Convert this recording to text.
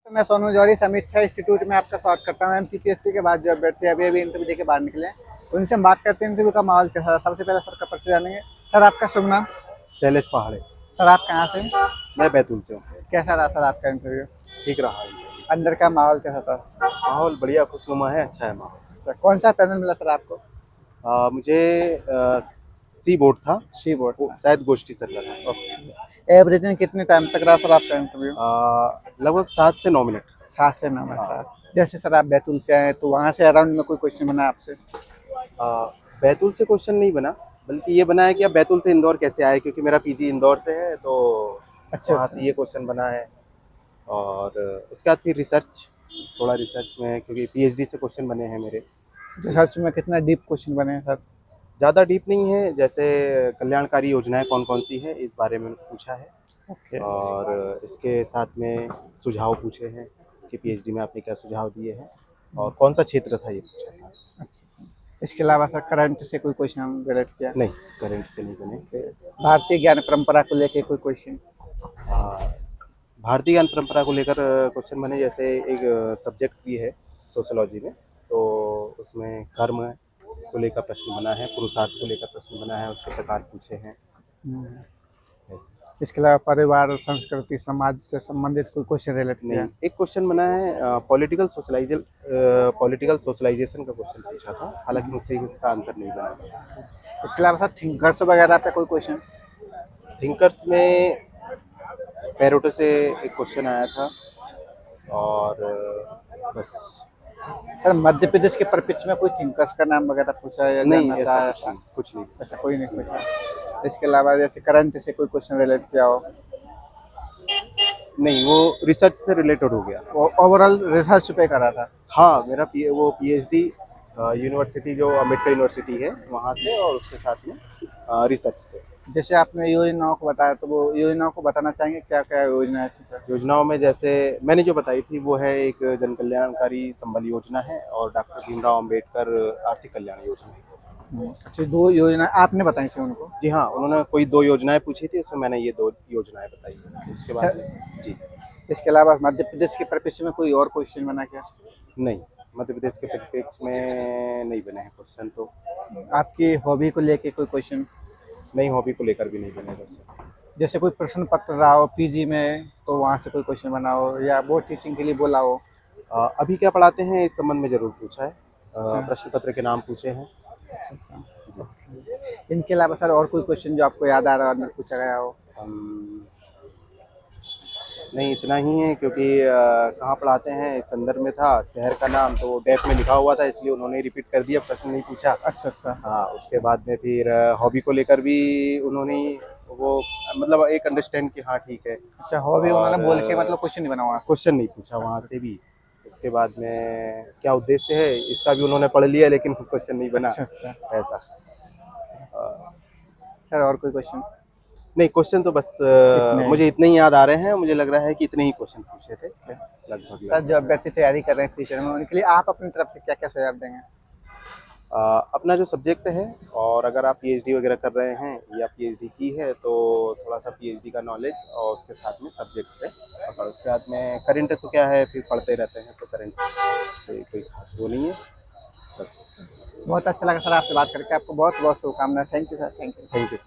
तो मैं सोनू जौहरी समीक्षा इंस्टीट्यूट में आपका स्वागत करता हूँ। एमपीपीएससी के बाद जो अभ्यर्थी अभी अभी इंटरव्यू देके बाहर निकले हैं, उनसे हम बात करते हैं इंटरव्यू का माहौल कैसा था। सबसे पहले सर का परिचय जानेंगे। सर आपका शुभ नाम? शैलेश पहाड़े। सर आप कहाँ से? मैं बैतूल से हूँ। कैसा रहा सर आपका इंटरव्यू? ठीक रहा है। अंदर का माहौल कैसा था? माहौल बढ़िया खुशनुमा है, अच्छा है माहौल। अच्छा, कौन सा पैनल मिला सर आपको? मुझे सी बोर्ड था, सी बोर्ड वो था। शायद गोष्ठी सर का था। एवरेज कितने टाइम तक रहा सर आपका इंटरव्यू? लगभग 7 से 9 मिनट। 7 से 9 मिनट। सर जैसे सर आप बैतूल से आए तो वहाँ से अराउंड में कोई क्वेश्चन बना आपसे? बैतूल से क्वेश्चन नहीं बना, बल्कि ये बना है कि आप बैतूल से इंदौर कैसे आए, क्योंकि मेरा पीजी इंदौर से है, तो अच्छा वहाँ से ये क्वेश्चन बना है। और उसके बाद फिर रिसर्च, थोड़ा रिसर्च में, क्योंकि पीएचडी से क्वेश्चन बने हैं मेरे। रिसर्च में कितना डीप क्वेश्चन बने हैं सर? ज़्यादा डीप नहीं है, जैसे कल्याणकारी योजनाएं कौन कौन सी है इस बारे में पूछा है। ओके। और इसके साथ में सुझाव पूछे हैं कि पीएचडी में आपने क्या सुझाव दिए हैं और कौन सा क्षेत्र था, ये पूछा था। अच्छा, इसके अलावा सर करंट से कोई क्वेश्चन रिलेट किया? नहीं, करंट से नहीं बने। ओके। भारतीय ज्ञान परंपरा को लेके कोई क्वेश्चन? भारतीय ज्ञान परंपरा को लेकर क्वेश्चन बने, जैसे एक सब्जेक्ट भी है सोशियोलॉजी में, तो उसमें कर्म को लेकर प्रश्न बना है, पुरुषार्थ को लेकर प्रश्न बना है, उसके प्रकार पूछे हैं। ऐसे। इसके अलावा परिवार, संस्कृति, समाज से संबंधित कोई क्वेश्चन रिलेट किया? नहीं, एक क्वेश्चन बना है पॉलिटिकल सोशलाइजेशन का क्वेश्चन पूछा था, हालांकि मुझसे इसका आंसर नहीं बना। इसके अलावा सर थिंकर्स वगैरह पे कोई क्वेश्चन? थिंकर्स में पैरोटो से एक क्वेश्चन आया था, और बस। सर मध्य प्रदेश के परिप्रेक्ष्य में कोई थिंकर्स का नाम वगैरह पूछा है या नहीं, जानना ऐसा चाहा? कुछ नहीं। ऐसा कोई नहीं पूछा। इसके अलावा जैसे करंट से कोई क्वेश्चन रिलेट किया हो? नहीं, वो रिसर्च से रिलेटेड हो गया। वो ओवरऑल रिसर्च पे करा था? हाँ, मेरा वो पीएचडी यूनिवर्सिटी जो अम्बेडकर यूनिवर्सिटी है वहाँ से, और उसके साथ में रिसर्च से। जैसे आपने योजनाओं को बताया, तो वो योजनाओं को बताना चाहेंगे क्या क्या योजना है? योजनाओं में जैसे मैंने जो बताई थी, वो है एक जन कल्याणकारी संबल योजना है, और डॉक्टर भीमराव अंबेडकर आर्थिक कल्याण योजना है। अच्छा, 2 योजना आपने बताई थी उनको? जी हाँ, उन्होंने कोई 2 योजनाएं पूछी थी, उसमें मैंने ये 2 योजनाएं बताई। उसके बाद जी। इसके अलावा मध्य प्रदेश के परिप्रेक्ष्य में कोई और क्वेश्चन बना क्या? नहीं, मध्य प्रदेश के परिप्रेक्ष्य में नहीं बने हैं क्वेश्चन तो। आपकी हॉबी को लेके कोई क्वेश्चन? नहीं, हॉबी को लेकर भी नहीं बने क्वेश्चन। जैसे कोई प्रश्न पत्र रहा हो पीजी में, तो वहाँ से कोई क्वेश्चन बना हो या बोर्ड टीचिंग के लिए बोला हो? अभी क्या पढ़ाते हैं इस संबंध में जरूर पूछा है। अच्छा। प्रश्न पत्र के नाम पूछे हैं। अच्छा अच्छा। इनके अलावा सर और कोई क्वेश्चन जो आपको याद आ रहा हो, अंदर पूछा गया हो? नहीं, इतना ही है, क्योंकि कहाँ पढ़ाते हैं इस संदर्भ में था, शहर का नाम तो डेफ में लिखा हुआ था, इसलिए उन्होंने रिपीट कर दिया, प्रश्न नहीं पूछा। अच्छा अच्छा। हाँ, उसके बाद में फिर हॉबी को लेकर भी उन्होंने वो मतलब एक अंडरस्टैंड कि हाँ ठीक है। अच्छा, हॉबी उन्होंने बोल के मतलब क्वेश्चन नहीं बना हुआ? क्वेश्चन नहीं पूछा वहाँ से भी। उसके बाद में क्या उद्देश्य है इसका भी उन्होंने पढ़ लिया, लेकिन क्वेश्चन नहीं बना। अच्छा अच्छा। ऐसा। सर और कोई क्वेश्चन? नहीं, क्वेश्चन तो बस इतने? मुझे इतने ही याद आ रहे हैं, मुझे लग रहा है कि इतने ही क्वेश्चन पूछे थे लगभग। सर जो अभ्यर्थी तैयारी कर रहे हैं फ्यूचर में, उनके लिए आप अपनी तरफ से क्या क्या सुझाव देंगे? अपना जो सब्जेक्ट है, और अगर आप पीएचडी वगैरह कर रहे हैं या पीएचडी की है, तो थोड़ा सा पीएचडी का नॉलेज और उसके साथ में सब्जेक्ट पे, और उसके बाद में करंट तो क्या है, फिर पढ़ते रहते हैं, तो करंट से कोई खास वो नहीं है बस। बहुत अच्छा लगा सर आपसे बात करके। आपको बहुत बहुत शुभकामनाएं। Thank you sir. Thank you. Thank you.